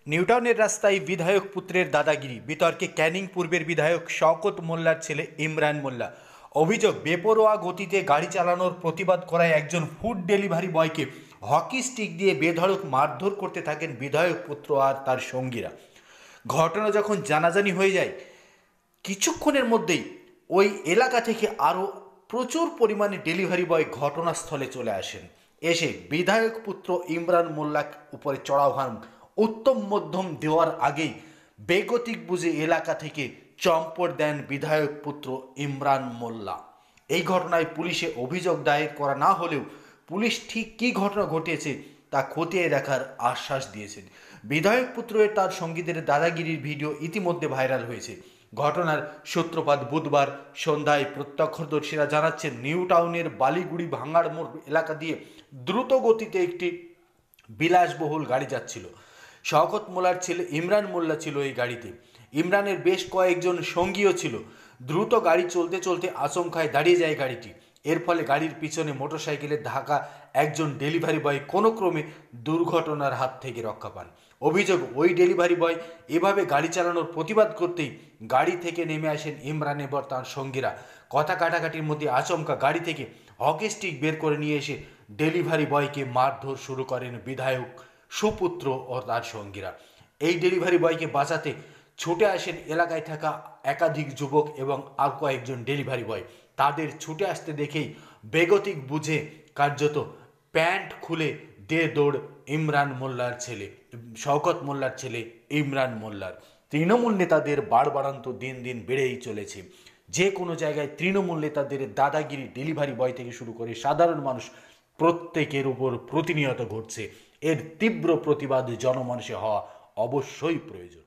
নিউটাউনের রাস্তায় বিধায়ক পুত্রের দাদাগিরি, বিতর্কে ক্যানিং পূর্বের বিধায়ক শওকত মোল্লার ছেলে ইমরান মোল্লা। অভিযোগ, বেপরোয়া গতিতে গাড়ি চালানোর প্রতিবাদ করায় একজন ফুড ডেলিভারি বয়কে হকি স্টিক দিয়ে বেধড়ক মারধর করতে থাকেন বিধায়ক পুত্র আর তার সঙ্গীরা। ঘটনা যখন জানাজানি হয়ে যায়, কিছুক্ষণের মধ্যেই ওই এলাকা থেকে আরও প্রচুর পরিমাণে ডেলিভারি বয় ঘটনাস্থলে চলে আসেন। এসে বিধায়ক পুত্র ইমরান মোল্লা উপরে চড়াও হন। উত্তম মধ্যম দেওয়ার আগেই বেগতিক বুঝে এলাকা থেকে চম্পট দেন বিধায়ক পুত্র ইমরান মোল্লা। এই ঘটনায় পুলিশে অভিযোগ দায়ের করা না হলেও পুলিশ ঠিক কী ঘটনা ঘটেছে তা খতিয়ে দেখার আশ্বাস দিয়েছেন। বিধায়ক পুত্রের তার সঙ্গীদের দাদাগিরির ভিডিও ইতিমধ্যে ভাইরাল হয়েছে। ঘটনার সূত্রপাত বুধবার সন্ধ্যায়। প্রত্যক্ষদর্শীরা জানাচ্ছেন, নিউ টাউনের বালিগুড়ি ভাঙাড় মোড় এলাকা দিয়ে দ্রুত গতিতে একটি বিলাসবহুল গাড়ি যাচ্ছিল। শওকত মোল্লার ছেলে ইমরান মোল্লা ছিল এই গাড়িতে। ইমরানের বেশ কয়েকজন সঙ্গীও ছিল। দ্রুত গাড়ি চলতে চলতে আচমকায় দাঁড়িয়ে যায় গাড়িটি। এর ফলে গাড়ির পিছনে মোটরসাইকেলের ধাক্কা একজন ডেলিভারি বয় কোনো ক্রমে দুর্ঘটনার হাত থেকে রক্ষা পান। অভিযোগ, ওই ডেলিভারি বয় এভাবে গাড়ি চালানোর প্রতিবাদ করতেই গাড়ি থেকে নেমে আসেন ইমরান এবং তার সঙ্গীরা। কথা কাটাকাটির মধ্যে আচমকা গাড়ি থেকে হকি স্টিক বের করে নিয়ে এসে ডেলিভারি বয়কে মারধর শুরু করেন বিধায়ক সুপুত্র ও তার সঙ্গীরা। এই ডেলিভারি বয়কে বাঁচাতে ছুটে আসেন এলাকায় থাকা একাধিক যুবক এবং আর কয়েকজন ডেলিভারি বয়। তাদের ছুটে আসতে দেখেই বেগতিক বুঝে কার্যত প্যান্ট খুলে দে দৌড় ইমরান মোল্লার ছেলে, শওকত মোল্লার ছেলে ইমরান মোল্লার। তৃণমূল নেতাদের বাড়বাড়ন্ত দিন দিন বেড়েই চলেছে। যে কোনো জায়গায় তৃণমূল নেতাদের দাদাগিরি, ডেলিভারি বয় থেকে শুরু করে সাধারণ মানুষ প্রত্যেকের উপর প্রতিনিয়ত ঘটছে। এর তীব্র প্রতিবাদ জনমানসে হওয়া অবশ্যই প্রয়োজন।